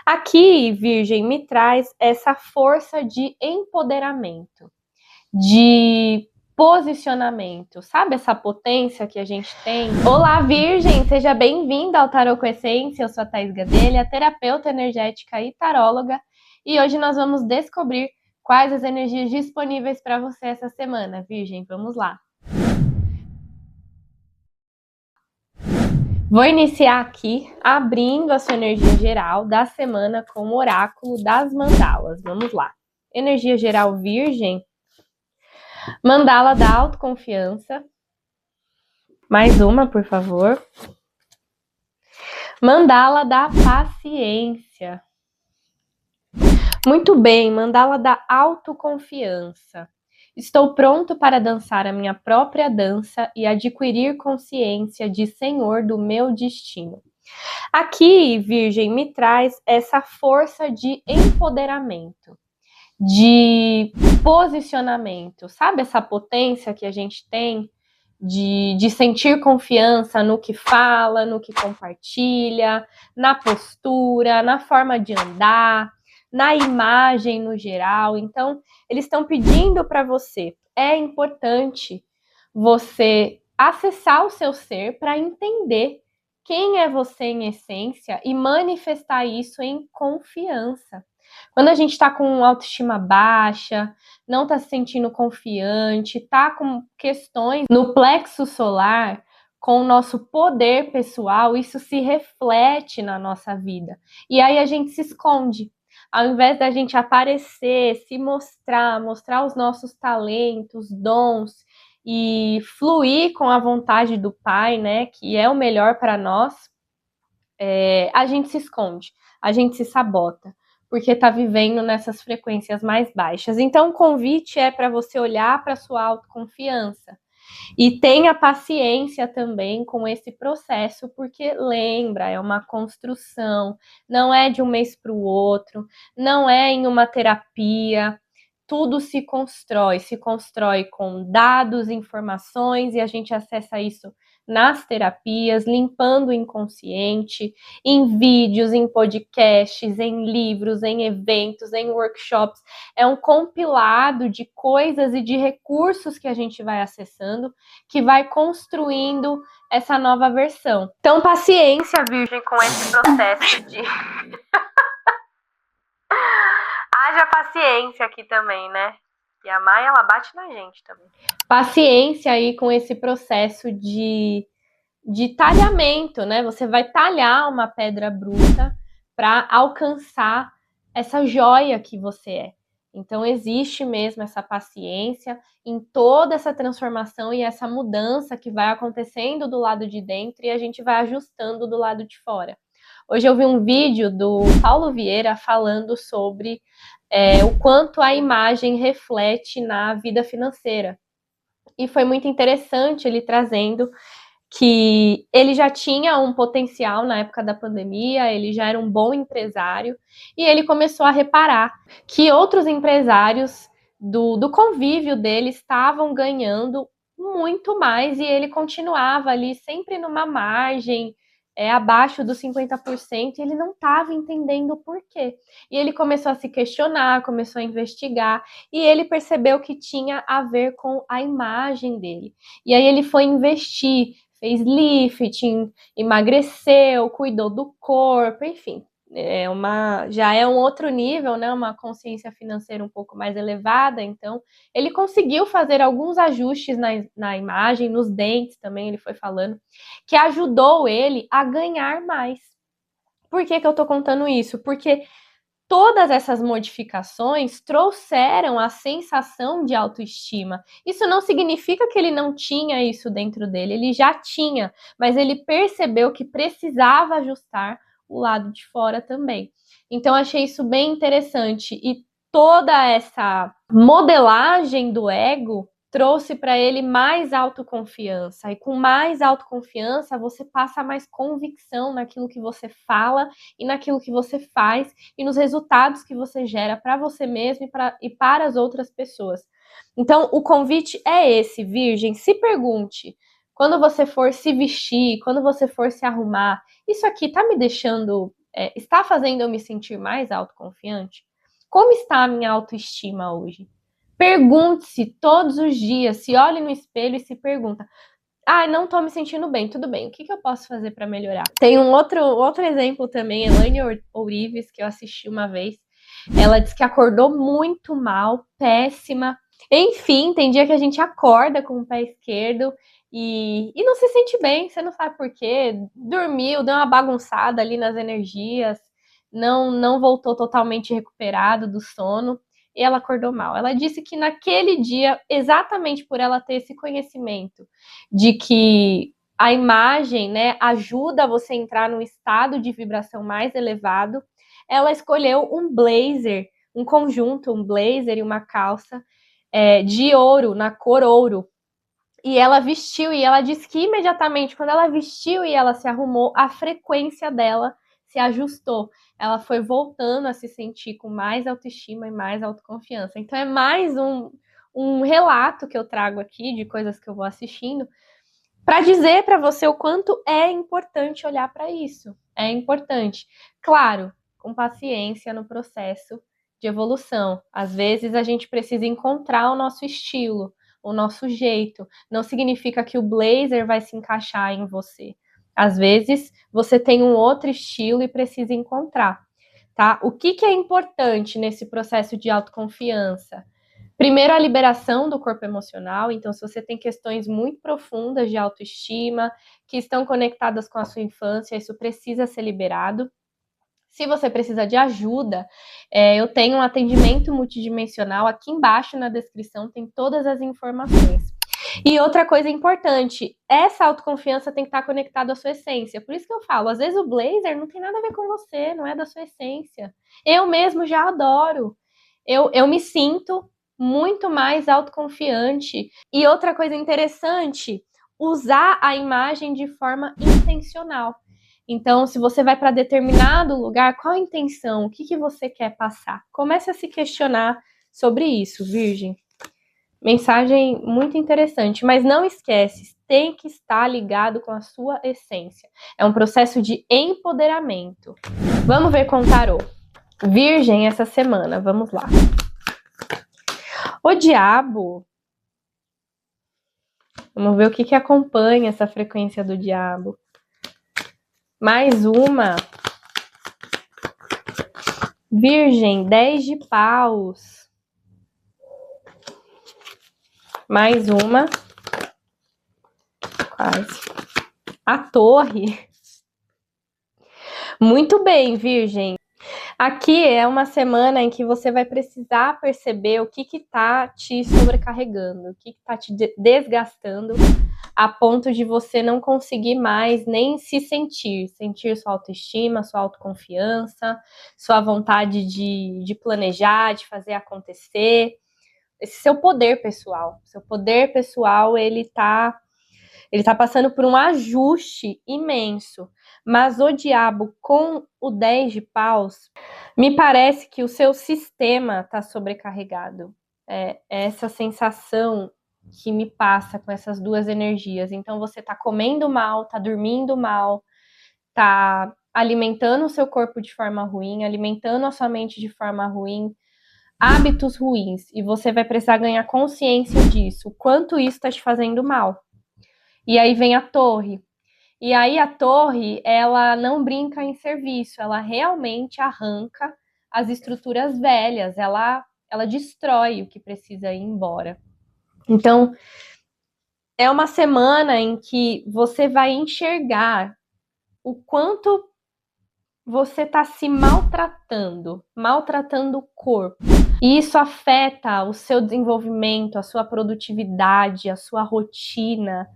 Aqui, Virgem, me traz essa força de empoderamento, de posicionamento, sabe essa potência que a gente tem? Olá, Virgem, seja bem-vinda ao Tarô com Essência. Eu sou a Thaís Gadelha, terapeuta energética e taróloga, e hoje nós vamos descobrir quais as energias disponíveis para você essa semana, Virgem. Vamos lá. Vou iniciar aqui abrindo a sua energia geral da semana com o oráculo das mandalas. Vamos lá. Energia geral Virgem. Mandala da autoconfiança. Mais uma, por favor. Mandala da paciência. Muito bem, mandala da autoconfiança. Estou pronto para dançar a minha própria dança e adquirir consciência de senhor do meu destino. Aqui, Virgem, me traz essa força de empoderamento, de posicionamento, sabe essa potência que a gente tem de sentir confiança no que fala, no que compartilha, na postura, na forma de andar, na imagem no geral. Então, eles estão pedindo para você, é importante você acessar o seu ser para entender quem é você em essência e manifestar isso em confiança. Quando a gente está com autoestima baixa, não está se sentindo confiante, está com questões no plexo solar, com o nosso poder pessoal, isso se reflete na nossa vida. E aí a gente se esconde. Ao invés da gente aparecer, se mostrar os nossos talentos, dons e fluir com a vontade do Pai, né, que é o melhor para nós, a gente se esconde, a gente se sabota, porque está vivendo nessas frequências mais baixas. Então, o convite é para você olhar para sua autoconfiança e tenha paciência também com esse processo, porque lembra, é uma construção, não é de um mês para o outro, não é em uma terapia. Tudo se constrói com dados, informações, e a gente acessa isso nas terapias, limpando o inconsciente, em vídeos, em podcasts, em livros, em eventos, em workshops. É um compilado de coisas e de recursos que a gente vai acessando, que vai construindo essa nova versão. Então, paciência, Virgem, com esse processo de... Haja paciência aqui também, né? E a Maia, ela bate na gente também. Paciência aí com esse processo de talhamento, né? Você vai talhar uma pedra bruta para alcançar essa joia que você é. Então, existe mesmo essa paciência em toda essa transformação e essa mudança que vai acontecendo do lado de dentro e a gente vai ajustando do lado de fora. Hoje eu vi um vídeo do Paulo Vieira falando sobre o quanto a imagem reflete na vida financeira. E foi muito interessante ele trazendo que ele já tinha um potencial na época da pandemia, ele já era um bom empresário, e ele começou a reparar que outros empresários do convívio dele estavam ganhando muito mais, e ele continuava ali sempre numa margem abaixo dos 50%, e ele não estava entendendo o porquê. E ele começou a se questionar, começou a investigar, e ele percebeu que tinha a ver com a imagem dele. E aí ele foi investir, fez lifting, emagreceu, cuidou do corpo, enfim. Já é um outro nível, né? Uma consciência financeira um pouco mais elevada, então ele conseguiu fazer alguns ajustes na imagem, nos dentes também, ele foi falando, que ajudou ele a ganhar mais. Por que eu tô contando isso? Porque todas essas modificações trouxeram a sensação de autoestima. Isso não significa que ele não tinha isso dentro dele, ele já tinha, mas ele percebeu que precisava ajustar o lado de fora também. Então, achei isso bem interessante. E toda essa modelagem do ego trouxe para ele mais autoconfiança. E com mais autoconfiança, você passa mais convicção naquilo que você fala e naquilo que você faz e nos resultados que você gera para você mesmo e para as outras pessoas. Então, o convite é esse, Virgem. Se pergunte, quando você for se vestir, quando você for se arrumar, isso aqui tá me deixando está fazendo eu me sentir mais autoconfiante? Como está a minha autoestima hoje? Pergunte-se todos os dias, se olhe no espelho e se pergunta: não tô me sentindo bem, tudo bem, o que eu posso fazer para melhorar? Tem um outro exemplo também, Elaine Ourives, que eu assisti uma vez. Ela disse que acordou muito mal, péssima. Enfim, tem dia que a gente acorda com o pé esquerdo e não se sente bem, você não sabe por quê. Dormiu, deu uma bagunçada ali nas energias, não voltou totalmente recuperado do sono e ela acordou mal. Ela disse que naquele dia, exatamente por ela ter esse conhecimento de que a imagem, né, ajuda você a entrar num estado de vibração mais elevado, ela escolheu um blazer, um conjunto, um blazer e uma calça de ouro, na cor ouro. E ela vestiu, e ela disse que imediatamente, quando ela vestiu e ela se arrumou, a frequência dela se ajustou. Ela foi voltando a se sentir com mais autoestima e mais autoconfiança. Então é mais um relato que eu trago aqui de coisas que eu vou assistindo para dizer para você o quanto é importante olhar para isso. É importante. Claro, com paciência no processo de evolução. Às vezes a gente precisa encontrar o nosso estilo, o nosso jeito. Não significa que o blazer vai se encaixar em você. Às vezes você tem um outro estilo e precisa encontrar, tá? O que é importante nesse processo de autoconfiança? Primeiro, a liberação do corpo emocional. Então, se você tem questões muito profundas de autoestima, que estão conectadas com a sua infância, isso precisa ser liberado. Se você precisa de ajuda, eu tenho um atendimento multidimensional. Aqui embaixo na descrição tem todas as informações. E outra coisa importante, essa autoconfiança tem que estar conectada à sua essência. Por isso que eu falo, às vezes o blazer não tem nada a ver com você, não é da sua essência. Eu mesmo já adoro. Eu me sinto muito mais autoconfiante. E outra coisa interessante, usar a imagem de forma intencional. Então, se você vai para determinado lugar, qual a intenção? O que você quer passar? Comece a se questionar sobre isso, Virgem. Mensagem muito interessante, mas não esquece, tem que estar ligado com a sua essência. É um processo de empoderamento. Vamos ver com o tarô. Virgem essa semana, vamos lá. O diabo. Vamos ver o que acompanha essa frequência do diabo. Mais uma. Virgem, 10 de paus. Mais uma. Quase. A torre. Muito bem, Virgem. Aqui é uma semana em que você vai precisar perceber o que tá te sobrecarregando, o que tá te desgastando a ponto de você não conseguir mais nem se sentir sua autoestima, sua autoconfiança, sua vontade de planejar, de fazer acontecer. Esse seu poder pessoal. Seu poder pessoal, ele tá passando por um ajuste imenso. Mas o diabo com o 10 de paus, me parece que o seu sistema está sobrecarregado. É essa sensação que me passa com essas duas energias. Então você está comendo mal, está dormindo mal, está alimentando o seu corpo de forma ruim, alimentando a sua mente de forma ruim, hábitos ruins. E você vai precisar ganhar consciência disso, o quanto isso está te fazendo mal. E aí vem a torre. E aí a torre, ela não brinca em serviço, ela realmente arranca as estruturas velhas, ela destrói o que precisa ir embora. Então, é uma semana em que você vai enxergar o quanto você está se maltratando o corpo. E isso afeta o seu desenvolvimento, a sua produtividade, a sua rotina.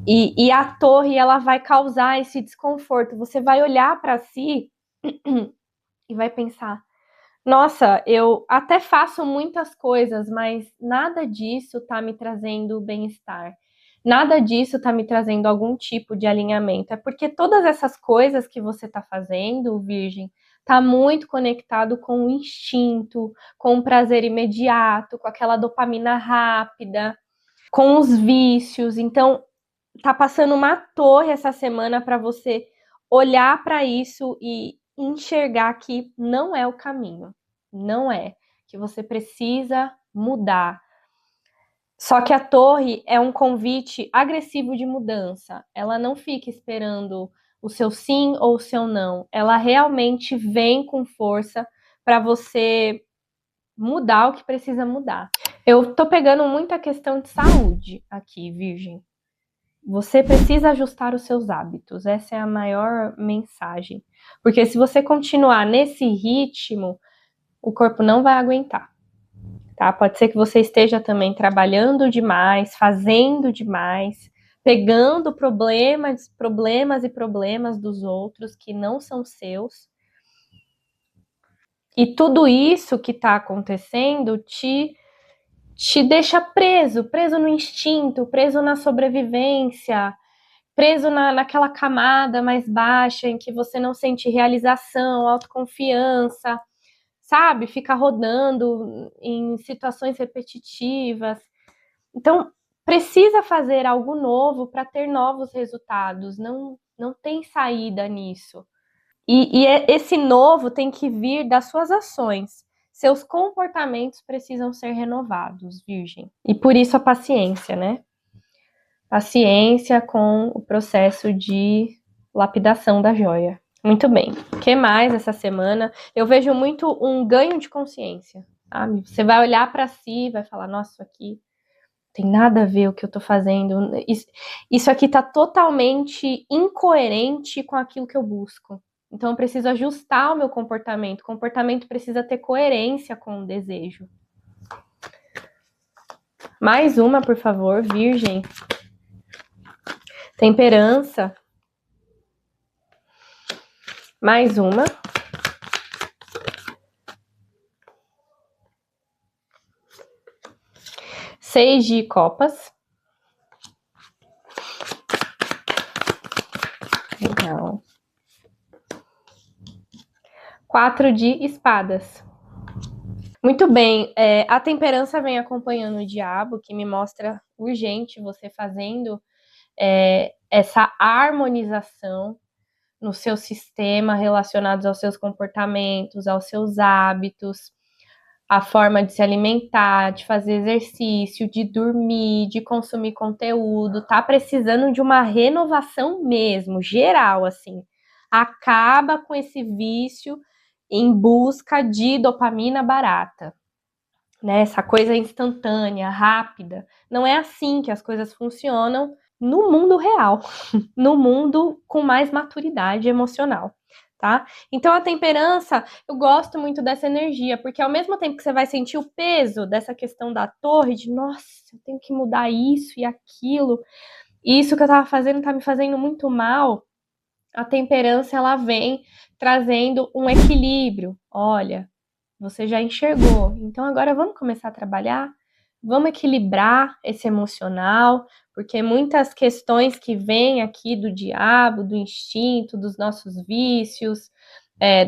E a torre, ela vai causar esse desconforto. Você vai olhar para si e vai pensar: nossa, eu até faço muitas coisas, mas nada disso tá me trazendo bem-estar. Nada disso tá me trazendo algum tipo de alinhamento. É porque todas essas coisas que você tá fazendo, Virgem, tá muito conectado com o instinto, com o prazer imediato, com aquela dopamina rápida, com os vícios. Então, tá passando uma torre essa semana para você olhar para isso e enxergar que não é o caminho, não é, que você precisa mudar. Só que a torre é um convite agressivo de mudança. Ela não fica esperando o seu sim ou o seu não. Ela realmente vem com força para você mudar o que precisa mudar. Eu tô pegando muita questão de saúde aqui, Virgem. Você precisa ajustar os seus hábitos. Essa é a maior mensagem. Porque se você continuar nesse ritmo, o corpo não vai aguentar. Tá? Pode ser que você esteja também trabalhando demais, fazendo demais, pegando problemas e problemas dos outros que não são seus. E tudo isso que está acontecendo te deixa preso no instinto, preso na sobrevivência, preso naquela camada mais baixa em que você não sente realização, autoconfiança, sabe? Fica rodando em situações repetitivas. Então, precisa fazer algo novo para ter novos resultados. Não tem saída nisso. E esse novo tem que vir das suas ações. Seus comportamentos precisam ser renovados, Virgem. E por isso a paciência, né? Paciência com o processo de lapidação da joia. Muito bem. O que mais essa semana? Eu vejo muito um ganho de consciência, sabe? Você vai olhar para si e vai falar, nossa, isso aqui tem nada a ver o que eu tô fazendo. Isso aqui tá totalmente incoerente com aquilo que eu busco. Então eu preciso ajustar o meu comportamento. O comportamento precisa ter coerência com o desejo. Mais uma, por favor, Virgem. Temperança. Mais uma. Seis de copas. Legal. 4 de espadas. Muito bem, a temperança vem acompanhando o diabo, que me mostra urgente você fazendo essa harmonização no seu sistema relacionados aos seus comportamentos, aos seus hábitos, a forma de se alimentar, de fazer exercício, de dormir, de consumir conteúdo, tá precisando de uma renovação mesmo, geral, assim. Acaba com esse vício em busca de dopamina barata, né? Essa coisa instantânea, rápida. Não é assim que as coisas funcionam no mundo real, no mundo com mais maturidade emocional, tá? Então a temperança, eu gosto muito dessa energia, porque ao mesmo tempo que você vai sentir o peso dessa questão da torre, de nossa, eu tenho que mudar isso e aquilo, e isso que eu tava fazendo tá me fazendo muito mal, a temperança ela vem trazendo um equilíbrio. Olha, você já enxergou, então agora vamos começar a trabalhar, vamos equilibrar esse emocional, porque muitas questões que vêm aqui do diabo, do instinto, dos nossos vícios,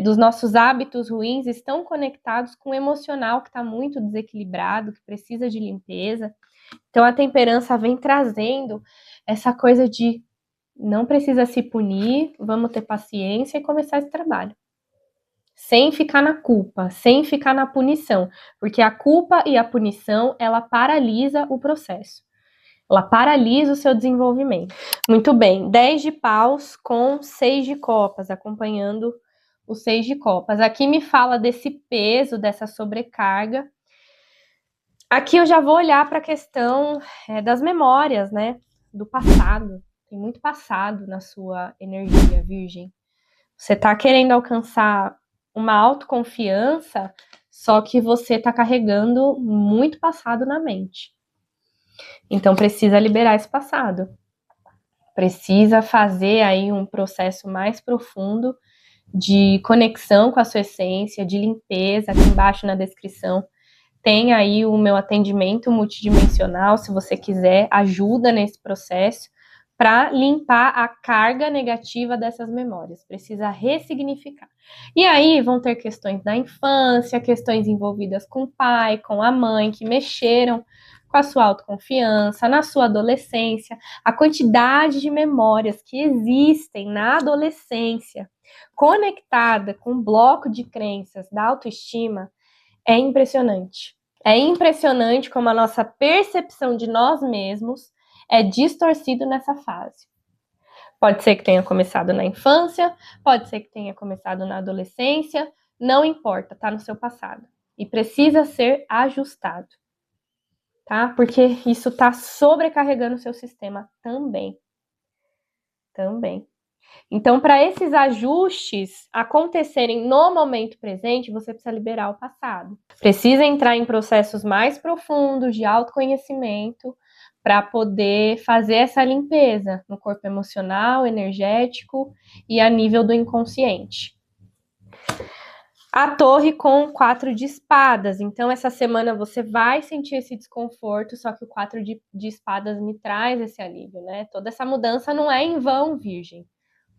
dos nossos hábitos ruins, estão conectados com o emocional que está muito desequilibrado, que precisa de limpeza. Então a temperança vem trazendo essa coisa de não precisa se punir, vamos ter paciência e começar esse trabalho. Sem ficar na culpa, sem ficar na punição, porque a culpa e a punição, ela paralisa o processo. Ela paralisa o seu desenvolvimento. Muito bem, 10 de paus com 6 de copas, acompanhando o 6 de copas. Aqui me fala desse peso, dessa sobrecarga. Aqui eu já vou olhar para a questão das memórias, né? Do passado. Tem muito passado na sua energia, Virgem. Você está querendo alcançar uma autoconfiança, só que você está carregando muito passado na mente. Então precisa liberar esse passado. Precisa fazer aí um processo mais profundo de conexão com a sua essência, de limpeza. Aqui embaixo na descrição tem aí o meu atendimento multidimensional, se você quiser ajuda nesse processo, para limpar a carga negativa dessas memórias. Precisa ressignificar. E aí vão ter questões da infância, questões envolvidas com o pai, com a mãe, que mexeram com a sua autoconfiança, na sua adolescência, a quantidade de memórias que existem na adolescência, conectada com o bloco de crenças da autoestima, é impressionante. É impressionante como a nossa percepção de nós mesmos é distorcido nessa fase. Pode ser que tenha começado na infância, pode ser que tenha começado na adolescência, não importa, tá no seu passado. E precisa ser ajustado, tá? Porque isso tá sobrecarregando o seu sistema também. Então, para esses ajustes acontecerem no momento presente, você precisa liberar o passado. Precisa entrar em processos mais profundos de autoconhecimento para poder fazer essa limpeza no corpo emocional, energético e a nível do inconsciente. A torre com 4 de espadas. Então, essa semana você vai sentir esse desconforto, só que o 4 de espadas me traz esse alívio, né? Toda essa mudança não é em vão, Virgem.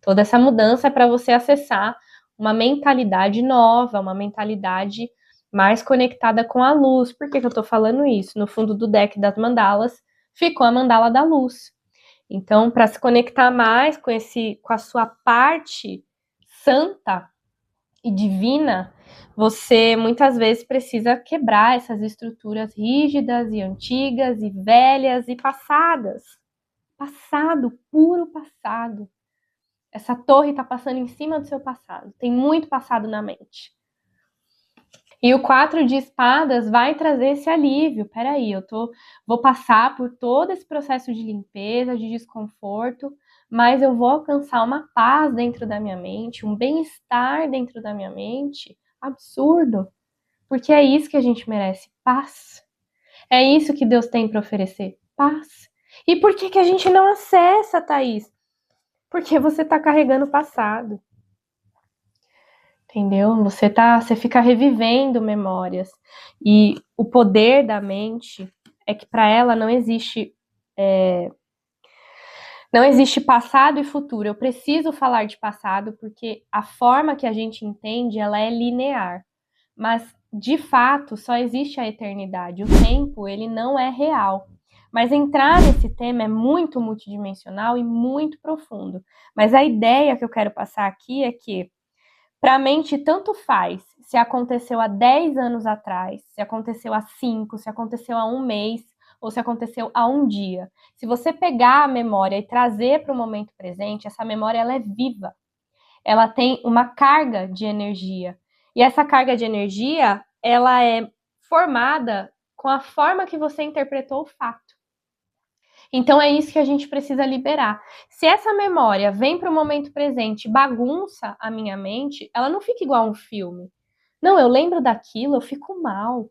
Toda essa mudança é para você acessar uma mentalidade nova, uma mentalidade mais conectada com a luz. Por que eu estou falando isso? No fundo do deck das mandalas ficou a mandala da luz. Então, para se conectar mais com a sua parte santa e divina, você muitas vezes precisa quebrar essas estruturas rígidas e antigas e velhas e passadas. Passado, puro passado. Essa torre está passando em cima do seu passado. Tem muito passado na mente. E o 4 de espadas vai trazer esse alívio. Peraí, vou passar por todo esse processo de limpeza, de desconforto, mas eu vou alcançar uma paz dentro da minha mente, um bem-estar dentro da minha mente. Absurdo. Porque é isso que a gente merece, paz. É isso que Deus tem para oferecer, paz. E por que a gente não acessa, Thaís? Porque você está carregando o passado. Entendeu? Você fica revivendo memórias. E o poder da mente é que para ela não existe passado e futuro. Eu preciso falar de passado porque a forma que a gente entende, ela é linear. Mas, de fato, só existe a eternidade. O tempo, ele não é real. Mas entrar nesse tema é muito multidimensional e muito profundo. Mas a ideia que eu quero passar aqui é que para a mente, tanto faz se aconteceu há 10 anos atrás, se aconteceu há 5, se aconteceu há um mês, ou se aconteceu há um dia. Se você pegar a memória e trazer para o momento presente, essa memória ela é viva. Ela tem uma carga de energia. E essa carga de energia, ela é formada com a forma que você interpretou o fato. Então é isso que a gente precisa liberar. Se essa memória vem para o momento presente e bagunça a minha mente, ela não fica igual a um filme. Não, eu lembro daquilo, eu fico mal.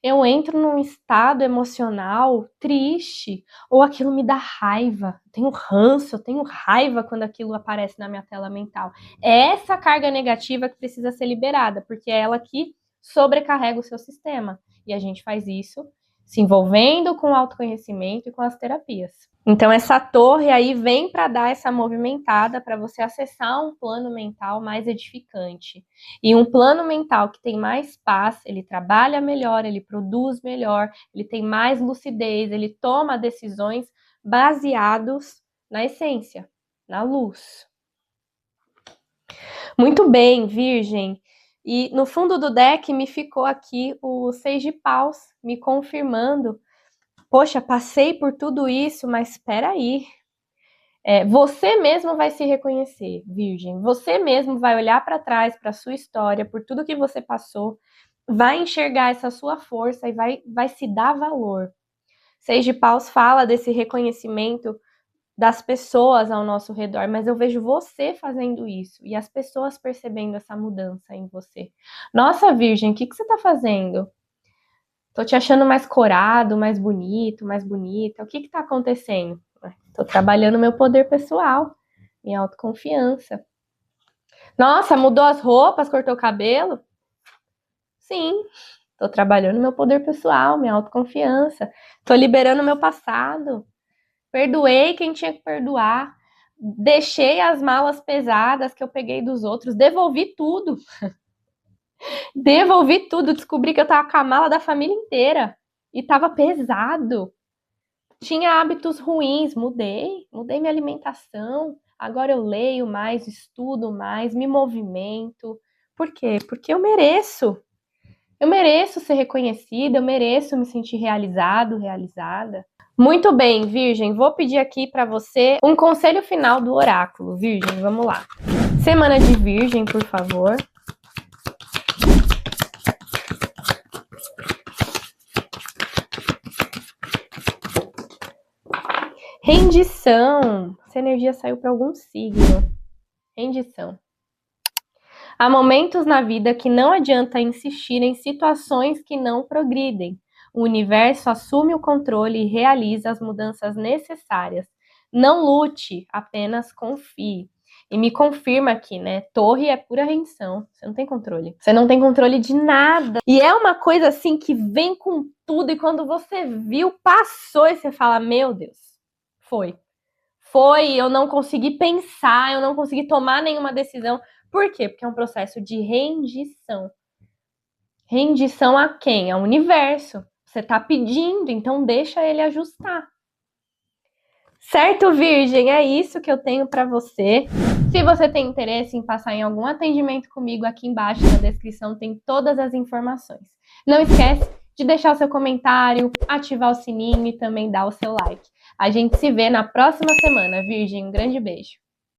Eu entro num estado emocional triste, ou aquilo me dá raiva. Eu tenho ranço, eu tenho raiva quando aquilo aparece na minha tela mental. É essa carga negativa que precisa ser liberada, porque é ela que sobrecarrega o seu sistema. E a gente faz isso se envolvendo com o autoconhecimento e com as terapias. Então, essa torre aí vem para dar essa movimentada, para você acessar um plano mental mais edificante. E um plano mental que tem mais paz, ele trabalha melhor, ele produz melhor, ele tem mais lucidez, ele toma decisões baseados na essência, na luz. Muito bem, Virgem. E no fundo do deck me ficou aqui o 6 de paus, me confirmando. Poxa, passei por tudo isso, mas espera aí. Você mesmo vai se reconhecer, Virgem. Você mesmo vai olhar para trás, para a sua história, por tudo que você passou, vai enxergar essa sua força e vai se dar valor. 6 de paus fala desse reconhecimento das pessoas ao nosso redor, mas eu vejo você fazendo isso e as pessoas percebendo essa mudança em você. Nossa, Virgem, o que você tá fazendo? Tô te achando mais corado, mais bonito, mais bonita. O que tá acontecendo? Tô trabalhando meu poder pessoal, minha autoconfiança. Nossa, mudou as roupas, cortou o cabelo? Sim, tô trabalhando meu poder pessoal, minha autoconfiança. Tô liberando meu passado. Perdoei quem tinha que perdoar. Deixei as malas pesadas que eu peguei dos outros. Devolvi tudo. Devolvi tudo. Descobri que eu tava com a mala da família inteira. E tava pesado. Tinha hábitos ruins. Mudei minha alimentação. Agora eu leio mais, estudo mais, me movimento. Por quê? Porque eu mereço. Eu mereço ser reconhecida, eu mereço me sentir realizado, realizada. Muito bem, Virgem, vou pedir aqui para você um conselho final do oráculo. Virgem, vamos lá. Semana de Virgem, por favor. Rendição. Essa energia saiu para algum signo. Rendição. Há momentos na vida que não adianta insistir em situações que não progridem. O universo assume o controle e realiza as mudanças necessárias. Não lute, apenas confie. E me confirma aqui, né? Torre é pura rendição. Você não tem controle. Você não tem controle de nada. E é uma coisa assim que vem com tudo. E quando você viu, passou e você fala, meu Deus, foi. Foi, eu não consegui pensar, eu não consegui tomar nenhuma decisão. Por quê? Porque é um processo de rendição. Rendição a quem? Ao universo. Você está pedindo, então deixa ele ajustar. Certo, Virgem? É isso que eu tenho para você. Se você tem interesse em passar em algum atendimento comigo, aqui embaixo na descrição tem todas as informações. Não esquece de deixar o seu comentário, ativar o sininho e também dar o seu like. A gente se vê na próxima semana, Virgem. Um grande beijo.